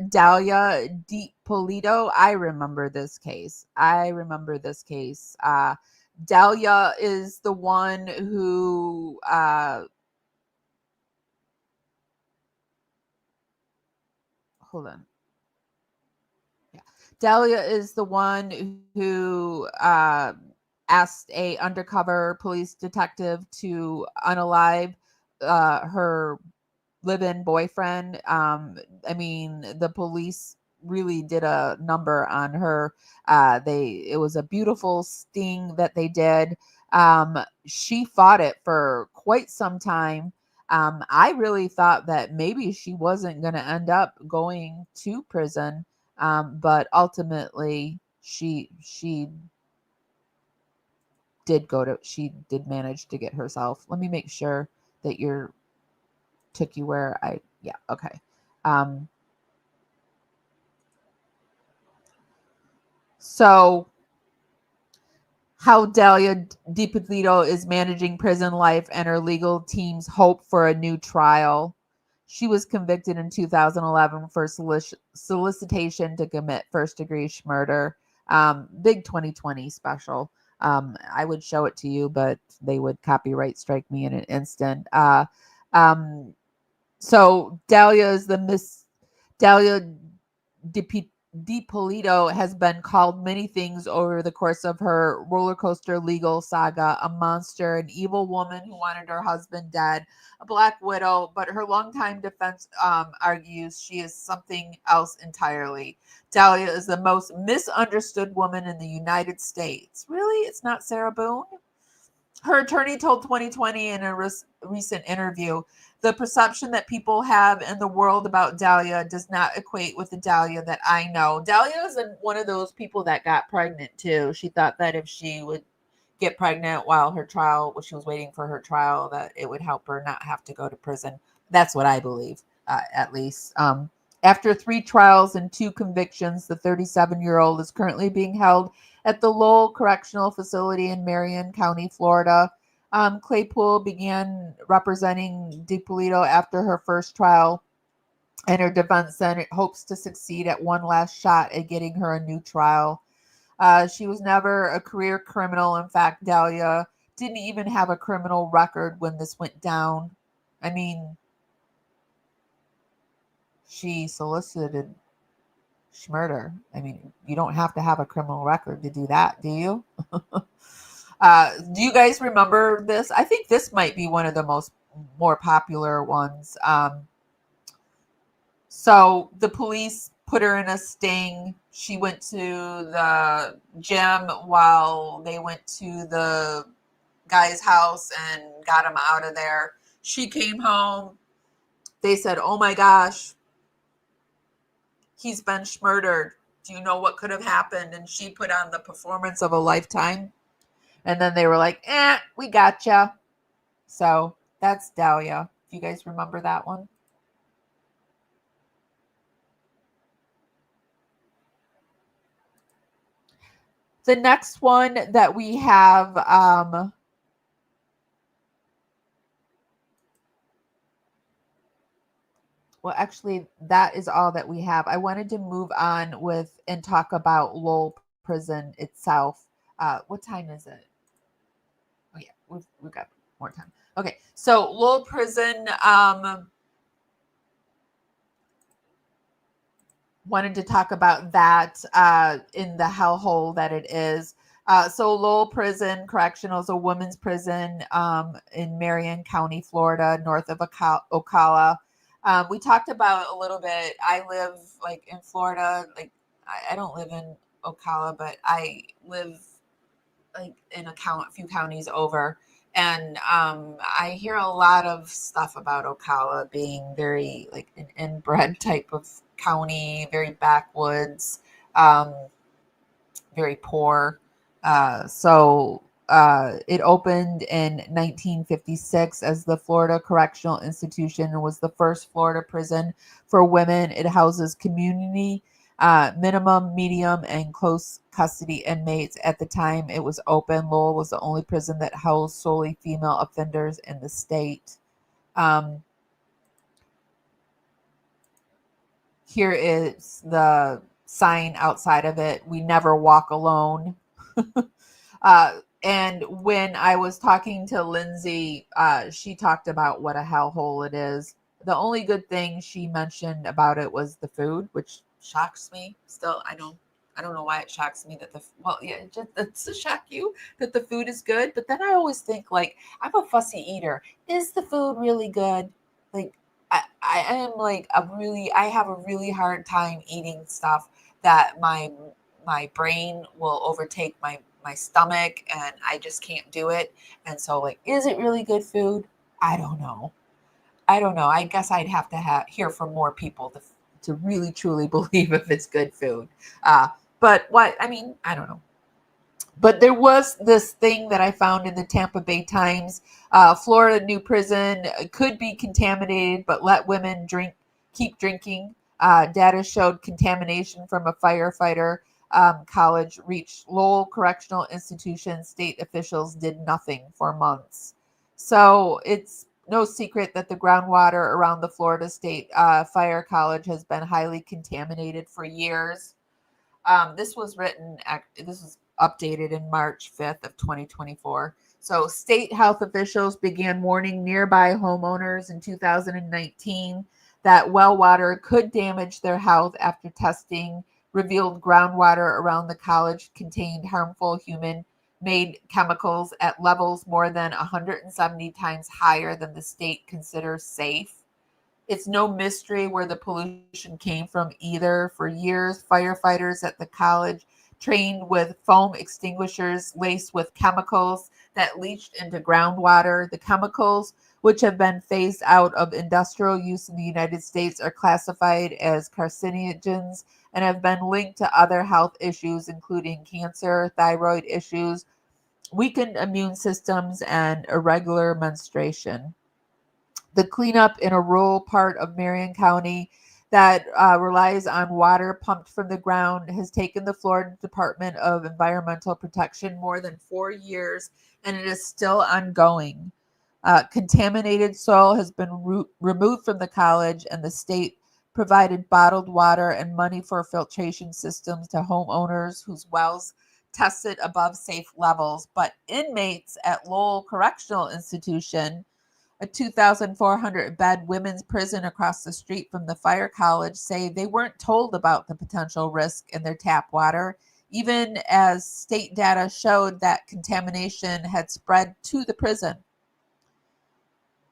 Dalia Dippolito. I remember this case. Dalia is the one who hold on. Yeah. Dalia is the one who asked a undercover police detective to unalive her live-in boyfriend. I mean, the police really did a number on her. It was a beautiful sting that they did. She fought it for quite some time. I really thought that maybe she wasn't going to end up going to prison, but ultimately she she did manage to get herself. Let me make sure that you're took you where I yeah, okay. Um so how Dalia Dippolito is managing prison life and her legal team's hope for a new trial. She was convicted in 2011 for solicitation to commit first degree murder. Big 2020 special. I would show it to you, but they would copyright strike me in an instant. Um, So Dalia Dippolito has been called many things over the course of her roller coaster legal saga: a monster, an evil woman who wanted her husband dead, a black widow. But her longtime defense argues she is something else entirely. Dalia is the most misunderstood woman in the United States. Really? It's not Sarah Boone? Her attorney told 2020 in a recent interview, the perception that people have in the world about Dalia does not equate with the Dalia that I know. Dalia is one of those people that got pregnant too. She thought that if she would get pregnant while she was waiting for her trial, that it would help her not have to go to prison. That's what I believe, at least. After 3 trials and 2 convictions, the 37-year-old is currently being held at the Lowell Correctional Facility in Marion County, Florida. Claypool began representing Dippolito after her first trial, and her defense then hopes to succeed at one last shot at getting her a new trial. She was never a career criminal. In fact, Dalia didn't even have a criminal record when this went down. I mean, she solicited murder. I mean, you don't have to have a criminal record to do that, do you? Do you guys remember this? I think this might be one of the more popular ones. So the police put her in a sting. She went to the gym while they went to the guy's house and got him out of there. She came home. They said, "Oh my gosh, he's been murdered. Do you know what could have happened?" And she put on the performance of a lifetime. And then they were like, we gotcha. So that's Dalia. Do you guys remember that one? The next one that we have, well, actually, that is all that we have. I wanted to move on with and talk about Lowell Prison itself. What time is it? Oh yeah, we've got more time. Okay, so Lowell Prison. Wanted to talk about that in the hellhole that it is. So Lowell Prison Correctional is a women's prison in Marion County, Florida, north of Ocala. We talked about a little bit. I live like in Florida. Like I don't live in Ocala, but I live like in a few counties over. And I hear a lot of stuff about Ocala being very like an inbred type of county, very backwoods, um, very poor. It opened in 1956 as the Florida Correctional Institution and was the first Florida prison for women. It houses community, minimum, medium, and close custody inmates. At the time it was open, Lowell was the only prison that housed solely female offenders in the state. Um, here is the sign outside of it. We never walk alone. And when I was talking to Lindsay, she talked about what a hellhole it is. The only good thing she mentioned about it was the food, which shocks me. Still, I don't know why it shocks me that it's to shock you that the food is good. But then I always think, like, I'm a fussy eater. Is the food really good? Like, I am like I have a really hard time eating stuff that my brain will overtake my stomach, and I just can't do it. And so, like, is it really good food? I don't know. I don't know. I guess I'd have to hear from more people to really truly believe if it's good food. But what I mean, I don't know. But there was this thing that I found in the Tampa Bay Times. Florida new prison could be contaminated, but let women keep drinking. Data showed contamination from a firefighter college reached Lowell Correctional Institution. State officials did nothing for months. So it's no secret that the groundwater around the Florida State Fire College has been highly contaminated for years. This was updated in March 5th of 2024. So state health officials began warning nearby homeowners in 2019 that well water could damage their health after testing revealed groundwater around the college contained harmful human made chemicals at levels more than 170 times higher than the state considers safe. It's no mystery where the pollution came from either. For years, firefighters at the college trained with foam extinguishers laced with chemicals that leached into groundwater. The chemicals, which have been phased out of industrial use in the United States, are classified as carcinogens and have been linked to other health issues, including cancer, thyroid issues, weakened immune systems, and irregular menstruation. The cleanup in a rural part of Marion County that relies on water pumped from the ground has taken the Florida Department of Environmental Protection more than 4 years, and it is still ongoing. Contaminated soil has been removed from the college, and the state provided bottled water and money for filtration systems to homeowners whose wells tested above safe levels. But inmates at Lowell Correctional Institution, a 2,400 bed women's prison across the street from the fire college, say they weren't told about the potential risk in their tap water, even as state data showed that contamination had spread to the prison.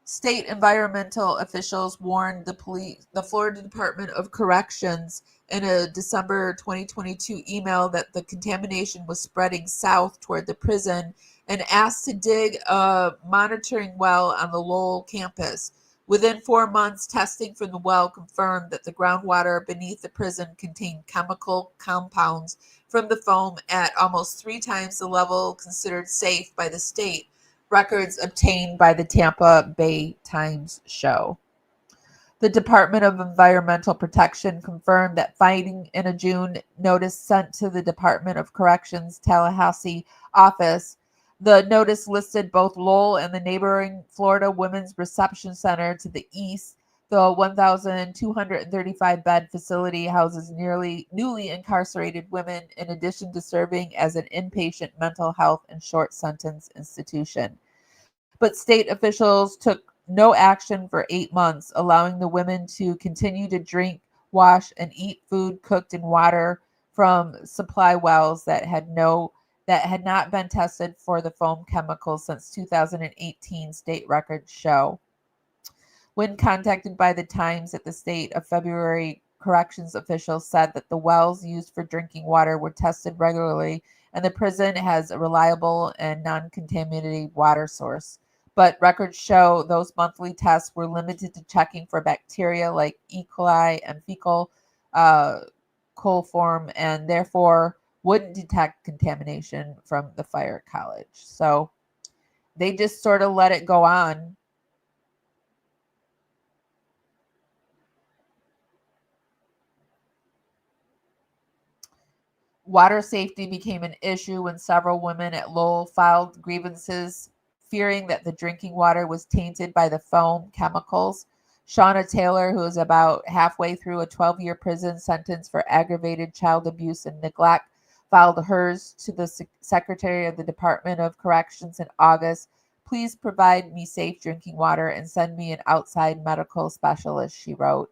State environmental officials warned the Florida Department of Corrections in a December 2022 email that the contamination was spreading south toward the prison and asked to dig a monitoring well on the Lowell campus. Within 4 months, testing from the well confirmed that the groundwater beneath the prison contained chemical compounds from the foam at almost 3 times the level considered safe by the state, records obtained by the Tampa Bay Times show. The Department of Environmental Protection confirmed that finding in a June notice sent to the Department of Corrections Tallahassee office. The notice listed both Lowell and the neighboring Florida Women's Reception Center to the east. The 1,235 bed facility houses nearly newly incarcerated women, in addition to serving as an inpatient mental health and short sentence institution. But state officials took no action for 8 months, allowing the women to continue to drink, wash, and eat food cooked in water from supply wells that had not been tested for the foam chemicals since 2018, state records show. When contacted by the Times at the state of February, corrections officials said that the wells used for drinking water were tested regularly and the prison has a reliable and non-contaminated water source. But records show those monthly tests were limited to checking for bacteria like E. coli and fecal coliform, and therefore wouldn't detect contamination from the fire college. So they just sort of let it go on. Water safety became an issue when several women at Lowell filed grievances, fearing that the drinking water was tainted by the foam chemicals. Shauna Taylor, who is about halfway through a 12-year prison sentence for aggravated child abuse and neglect, filed hers to the Secretary of the Department of Corrections in August. Please provide me safe drinking water and send me an outside medical specialist, she wrote.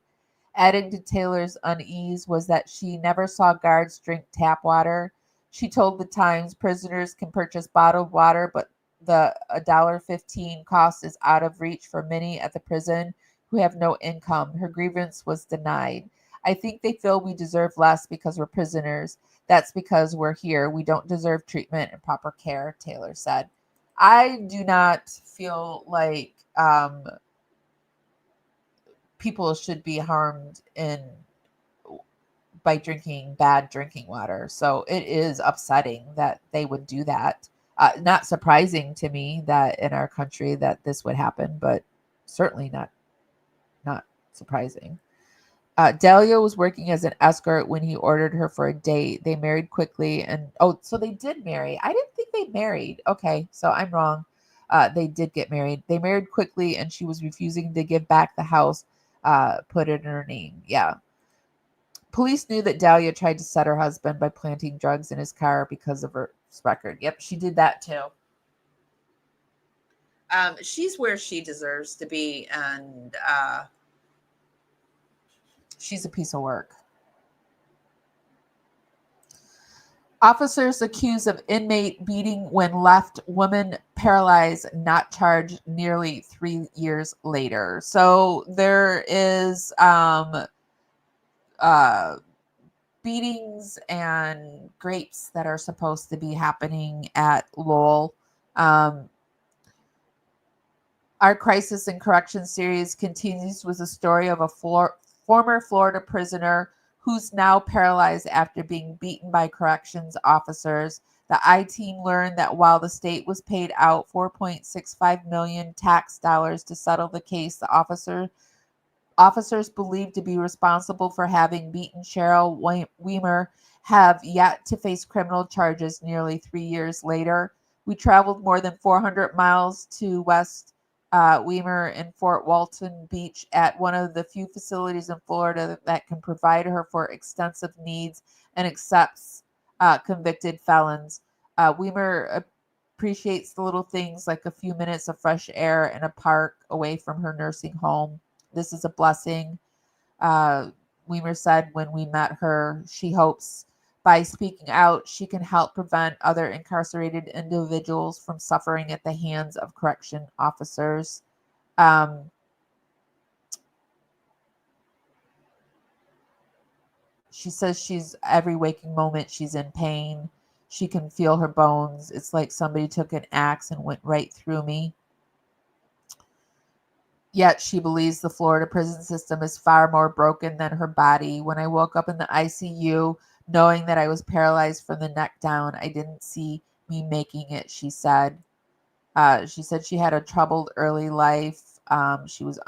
Adding to Taylor's unease was that she never saw guards drink tap water. She told the Times prisoners can purchase bottled water, but the $1.15 cost is out of reach for many at the prison who have no income. Her grievance was denied. I think they feel we deserve less because we're prisoners. That's because we're here. We don't deserve treatment and proper care, Taylor said. I do not feel like people should be harmed by drinking bad drinking water. So it is upsetting that they would do that. Not surprising to me that in our country that this would happen, but certainly not surprising. Dalia was working as an escort when he ordered her for a date. They married quickly, and so they did marry. I didn't think they married. Okay, so I'm wrong. They did get married. They married quickly, and she was refusing to give back the house, put it in her name. Yeah. Police knew that Dalia tried to set her husband by planting drugs in his car because of her record. Yep, she did that too. She's where she deserves to be, and she's a piece of work. Officers accused of inmate beating when left woman paralyzed, not charged nearly 3 years later. So there is beatings and grapes that are supposed to be happening at Lowell. Our Crisis in Correction series continues with a story of a former Florida prisoner who's now paralyzed after being beaten by corrections officers. The I-Team learned that while the state was paid out $4.65 million tax dollars to settle the case, the officers believed to be responsible for having beaten Cheryl Weimer have yet to face criminal charges nearly 3 years later. We traveled more than 400 miles to West Weimer in Fort Walton Beach at one of the few facilities in Florida that can provide her for extensive needs and accepts convicted felons. Weimer appreciates the little things like a few minutes of fresh air in a park away from her nursing home. This is a blessing. Weimer said when we met her, she hopes by speaking out, she can help prevent other incarcerated individuals from suffering at the hands of correction officers. She says she's every waking moment she's in pain. She can feel her bones. It's like somebody took an axe and went right through me. Yet she believes the Florida prison system is far more broken than her body. When I woke up in the ICU, knowing that I was paralyzed from the neck down, I didn't see me making it, she said. She said she had a troubled early life. She was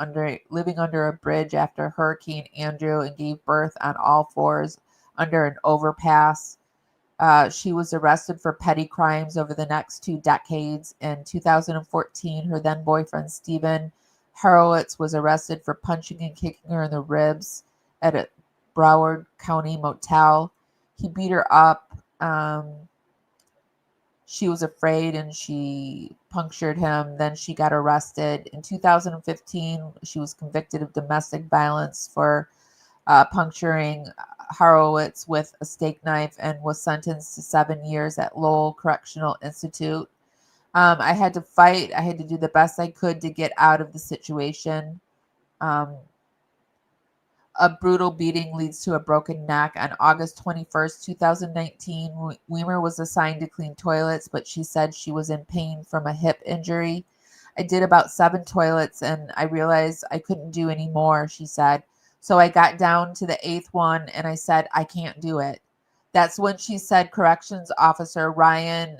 living under a bridge after Hurricane Andrew and gave birth on all fours under an overpass. She was arrested for petty crimes over the next 2 decades. In 2014, her then boyfriend, Stephen Horowitz, was arrested for punching and kicking her in the ribs at a Broward County motel. He beat her up. She was afraid and she punctured him. Then she got arrested. In 2015, she was convicted of domestic violence for puncturing Horowitz with a steak knife and was sentenced to 7 years at Lowell Correctional Institute. I had to fight. I had to do the best I could to get out of the situation. A brutal beating leads to a broken neck. On August 21st, 2019, Weimer was assigned to clean toilets, but she said she was in pain from a hip injury. I did about 7 toilets and I realized I couldn't do any more, she said. So I got down to the 8th one and I said, I can't do it. That's when she said corrections officer Ryan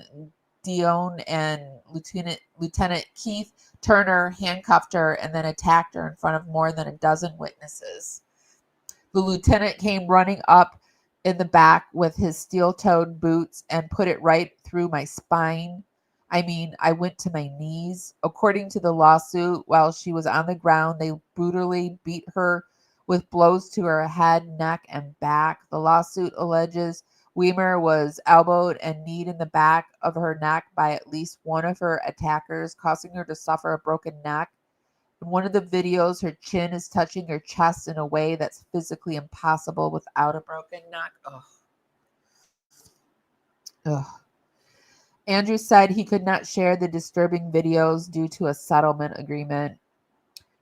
Dione and Lieutenant Keith Turner handcuffed her and then attacked her in front of more than a dozen witnesses. The lieutenant came running up in the back with his steel-toed boots and put it right through my spine. I mean, I went to my knees. According to the lawsuit, while she was on the ground, they brutally beat her with blows to her head, neck, and back. The lawsuit alleges Weimer was elbowed and kneed in the back of her neck by at least one of her attackers, causing her to suffer a broken neck. In one of the videos, her chin is touching her chest in a way that's physically impossible without a broken neck. Ugh. Ugh. Andrew said he could not share the disturbing videos due to a settlement agreement.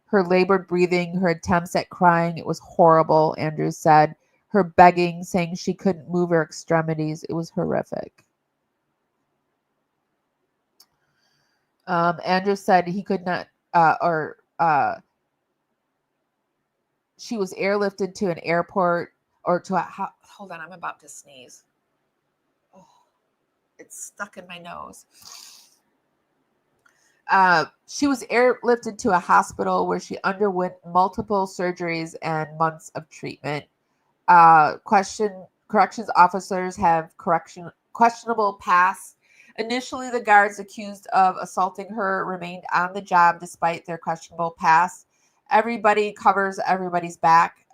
Her labored breathing, her attempts at crying, it was horrible, Andrew said. Her begging, saying she couldn't move her extremities, it was horrific. Andrew said he could not, she was airlifted to an airport or to a, hold on, I'm about to sneeze. Oh, it's stuck in my nose. She was airlifted to a hospital where she underwent multiple surgeries and months of treatment. Corrections officers have questionable past. Initially, the guards accused of assaulting her remained on the job despite their questionable past. Everybody covers everybody's back.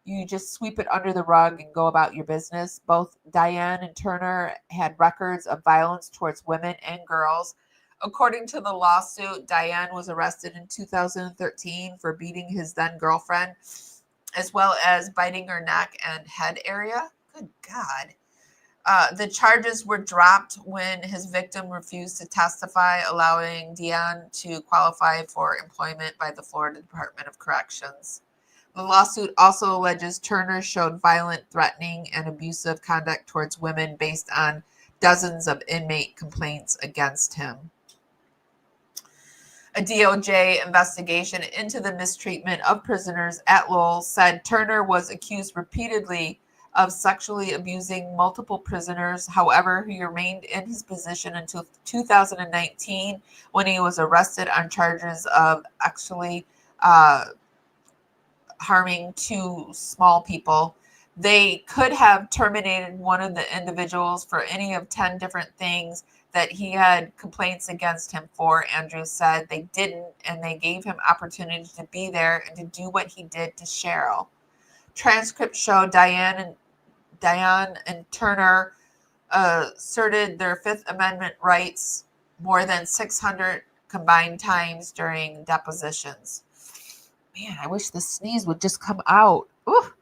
You just sweep it under the rug and go about your business. Both Diane and Turner had records of violence towards women and girls. According to the lawsuit, Diane was arrested in 2013 for beating his then girlfriend, as well as biting her neck and head area. Good God. The charges were dropped when his victim refused to testify, allowing Diane to qualify for employment by the Florida Department of Corrections. The lawsuit also alleges Turner showed violent, threatening, and abusive conduct towards women based on dozens of inmate complaints against him. A DOJ investigation into the mistreatment of prisoners at Lowell said Turner was accused repeatedly of sexually abusing multiple prisoners. However, he remained in his position until 2019 when he was arrested on charges of actually harming two small people. They could have terminated one of the individuals for any of 10 different things that he had complaints against him for. Andrew said they didn't, and they gave him opportunity to be there and to do what he did to Cheryl. Transcripts show Diane and Turner asserted their Fifth Amendment rights more than 600 combined times during depositions. Man, I wish the sneeze would just come out. Ooh.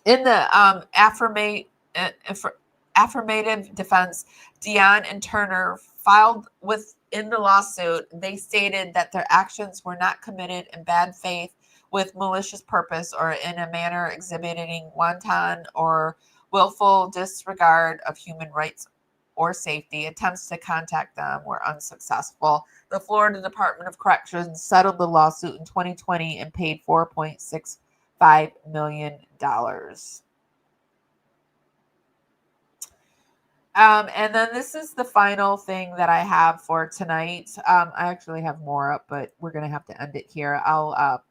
In the affirmative defense, Diane and Turner filed within the lawsuit. They stated that their actions were not committed in bad faith with malicious purpose or in a manner exhibiting wanton or willful disregard of human rights or safety. Attempts to contact them were unsuccessful. The Florida Department of Corrections settled the lawsuit in 2020 and paid $4.65 million. And then this is the final thing that I have for tonight. I actually have more up, but we're going to have to end it here. I'll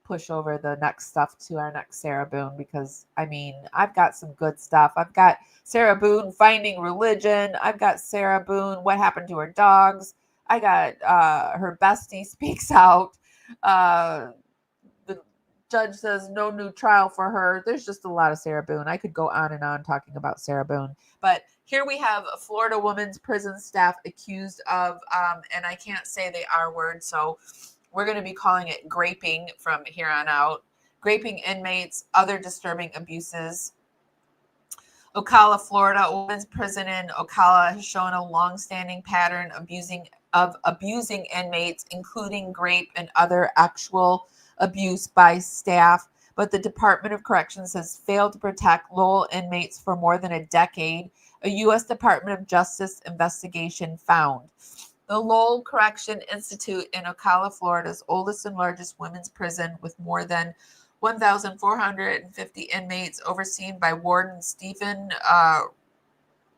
push over the next stuff to our next Sarah Boone because, I mean, I've got some good stuff. I've got Sarah Boone finding religion. I've got Sarah Boone, what happened to her dogs. I got her bestie speaks out. The judge says no new trial for her. There's just a lot of Sarah Boone. I could go on and on talking about Sarah Boone. But here we have a Florida women's prison staff accused of, and I can't say the R word, so we're going to be calling it graping from here on out. Graping inmates, other disturbing abuses. Ocala, Florida, a women's prison in Ocala has shown a long-standing pattern of abusing inmates, including rape and other actual abuse by staff. But the Department of Corrections has failed to protect Lowell inmates for more than a decade. A U.S. Department of Justice investigation found. The Lowell Correction Institute in Ocala, Florida's oldest and largest women's prison with more than 1,450 inmates overseen by Warden Stephen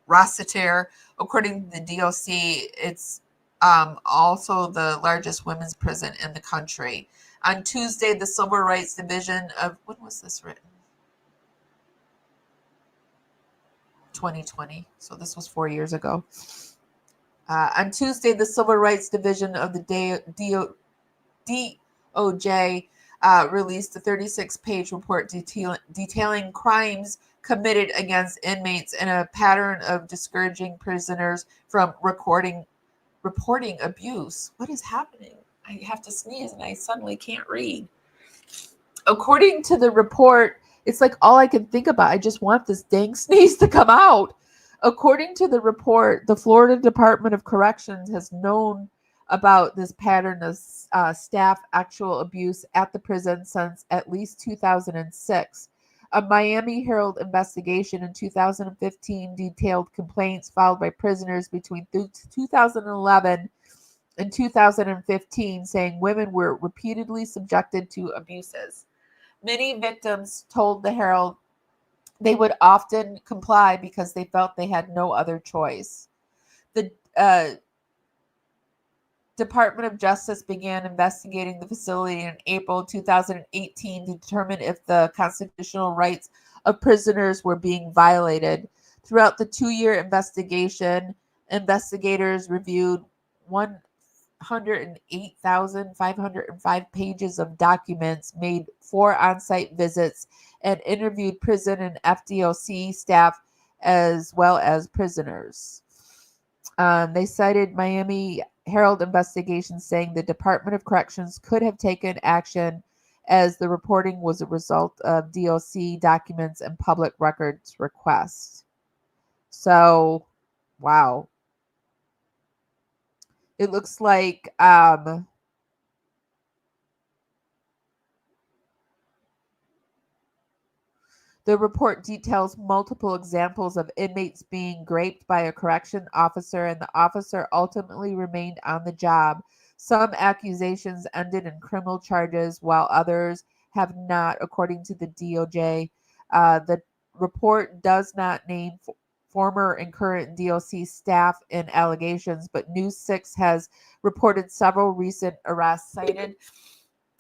Rossiter. According to the DOC, it's also the largest women's prison in the country. On Tuesday, the Civil Rights Division of, when was this written? 2020. So this was 4 years ago. On Tuesday, the Civil Rights Division of the DOJ released a 36-page report detailing crimes committed against inmates and a pattern of discouraging prisoners from reporting abuse. What is happening? I have to sneeze and I suddenly can't read. According to the report, it's like all I can think about. I just want this dang sneeze to come out. According to the report, the Florida Department of Corrections has known about this pattern of staff actual abuse at the prison since at least 2006. A Miami Herald investigation in 2015 detailed complaints filed by prisoners between 2011 and 2015 saying women were repeatedly subjected to abuses. Many victims told the Herald they would often comply because they felt they had no other choice. The Department of Justice began investigating the facility in April 2018 to determine if the constitutional rights of prisoners were being violated. Throughout the 2-year investigation, investigators reviewed 108,505 pages of documents, made 4 on-site visits, and interviewed prison and FDOC staff as well as prisoners. They cited Miami Herald investigations saying the Department of Corrections could have taken action as the reporting was a result of DOC documents and public records requests. So, wow. It looks like the report details multiple examples of inmates being raped by a correction officer, and the officer ultimately remained on the job. Some accusations ended in criminal charges, while others have not, according to the DOJ. The report does not name former and current DOC staff in allegations, but News 6 has reported several recent arrests cited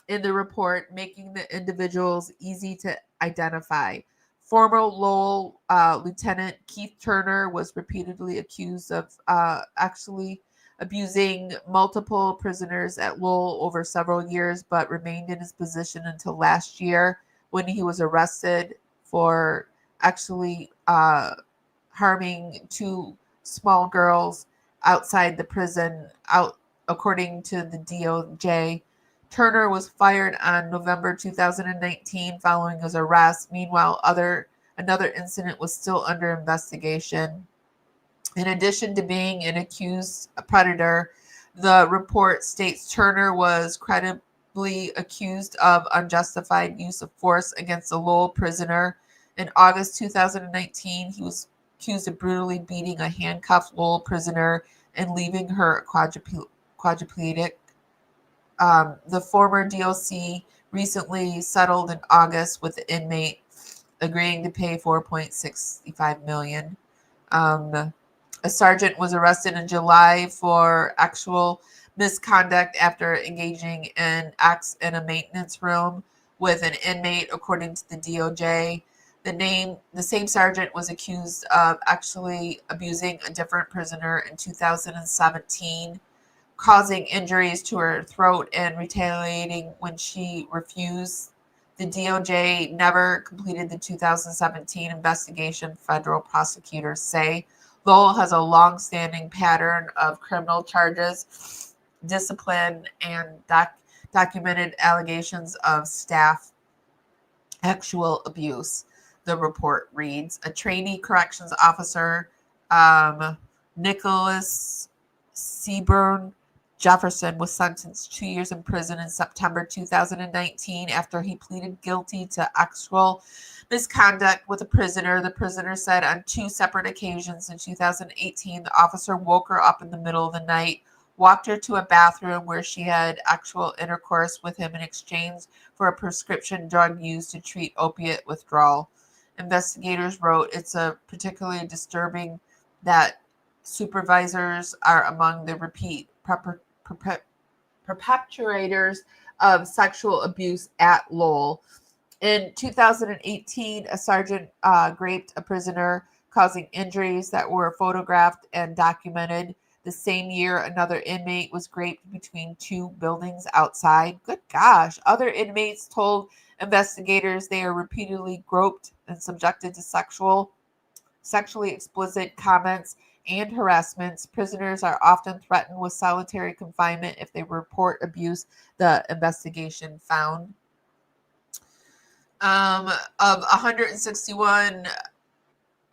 in the report, making the individuals easy to identify. Former Lowell Lieutenant Keith Turner was repeatedly accused of actually abusing multiple prisoners at Lowell over several years, but remained in his position until last year when he was arrested for actually harming 2 small girls outside the prison, according to the DOJ. Turner was fired on November 2019 following his arrest. Meanwhile, another incident was still under investigation. In addition to being an accused predator, the report states Turner was credibly accused of unjustified use of force against a Lowell prisoner. In August 2019, he was accused of brutally beating a handcuffed Lowell prisoner and leaving her quadriplegic. The former DOC recently settled in August with the inmate, agreeing to pay $4.65 million. A sergeant was arrested in July for actual misconduct after engaging in acts in a maintenance room with an inmate, according to the DOJ. The same sergeant was accused of actually abusing a different prisoner in 2017. Causing injuries to her throat and retaliating when she refused. The DOJ never completed the 2017 investigation, federal prosecutors say. Lowell has a long-standing pattern of criminal charges, discipline, and documented allegations of staff actual abuse. The report reads, a trainee corrections officer, Nicholas Seaburn Jefferson, was sentenced 2 years in prison in September 2019 after he pleaded guilty to actual misconduct with a prisoner. The prisoner said on 2 separate occasions in 2018, the officer woke her up in the middle of the night, walked her to a bathroom where she had actual intercourse with him in exchange for a prescription drug used to treat opiate withdrawal. Investigators wrote, it's a particularly disturbing that supervisors are among the repeat perpetrators of sexual abuse at Lowell. In 2018, a sergeant raped a prisoner, causing injuries that were photographed and documented. The same year, another inmate was raped between two buildings outside. Good gosh. Other inmates told investigators they are repeatedly groped and subjected to sexually explicit comments and harassments. Prisoners are often threatened with solitary confinement if they report abuse, the investigation found. Of 161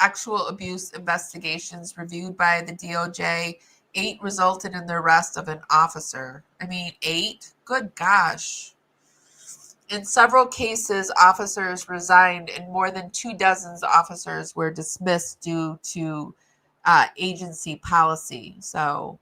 actual abuse investigations reviewed by the DOJ, 8 resulted in the arrest of an officer. I mean, 8? Good gosh. In several cases, officers resigned, and more than 24 officers were dismissed due to agency policy. So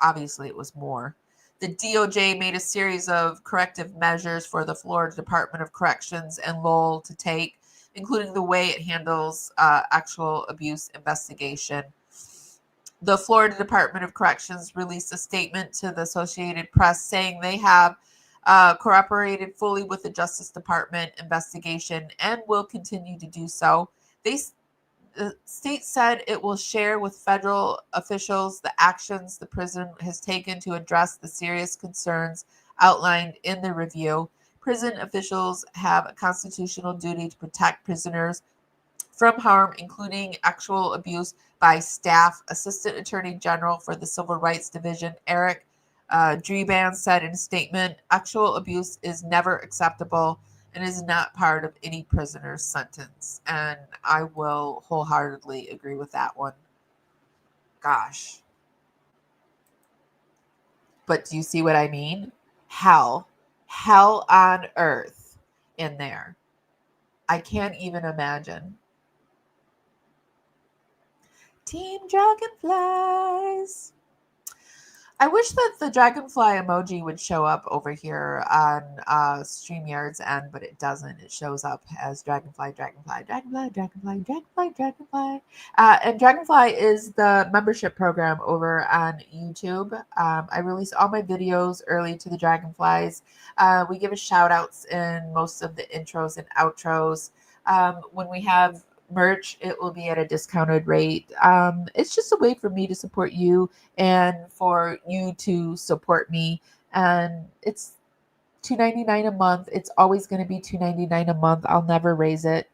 obviously it was more. The DOJ made a series of corrective measures for the Florida Department of Corrections and Lowell to take, including the way it handles actual abuse investigation. The Florida Department of Corrections released a statement to the Associated Press saying they have cooperated fully with the Justice Department investigation and will continue to do so. The state said it will share with federal officials the actions the prison has taken to address the serious concerns outlined in the review. Prison officials have a constitutional duty to protect prisoners from harm, including actual abuse by staff. Assistant Attorney General for the Civil Rights Division, Eric Dreban, said in a statement, actual abuse is never acceptable and is not part of any prisoner's sentence. And I will wholeheartedly agree with that one. Gosh. But do you see what I mean? Hell on earth in there. I can't even imagine. Team Dragonflies. I wish that the dragonfly emoji would show up over here on StreamYard's end, but it doesn't. It shows up as dragonfly. And Dragonfly is the membership program over on YouTube. I release all my videos early to the Dragonflies. We give a shout outs in most of the intros and outros. When we have merch, it will be at a discounted rate. It's just a way for me to support you and for you to support me. And it's $2.99 a month. It's always going to be $2.99 a month. I'll never raise it.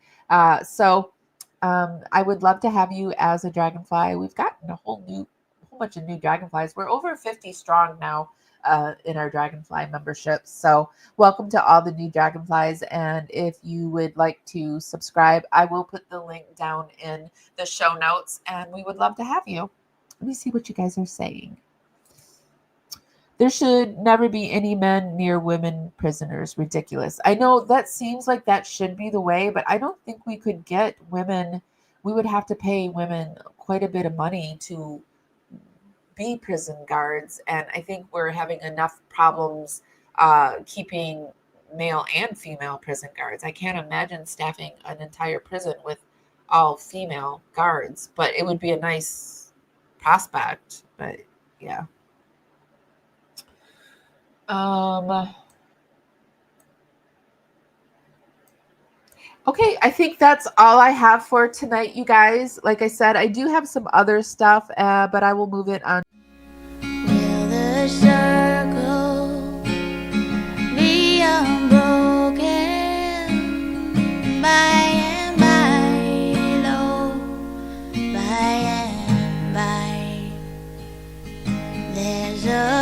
So I would love to have you as a Dragonfly. We've gotten a whole bunch of new Dragonflies. We're over 50 strong now in our Dragonfly memberships. So welcome to all the new Dragonflies. And if you would like to subscribe, I will put the link down in the show notes, and we would love to have you. Let me see what you guys are saying. There should never be any men near women prisoners. Ridiculous. I know that seems like that should be the way, but I don't think we could get women. We would have to pay women quite a bit of money to be prison guards, and I think we're having enough problems keeping male and female prison guards. I can't imagine staffing an entire prison with all female guards, but it would be a nice prospect. But yeah. Okay, I think that's all I have for tonight, you guys. Like I said, I do have some other stuff, but I will move it on. Will the circle be unbroken by and by, Lord, by and by? There's a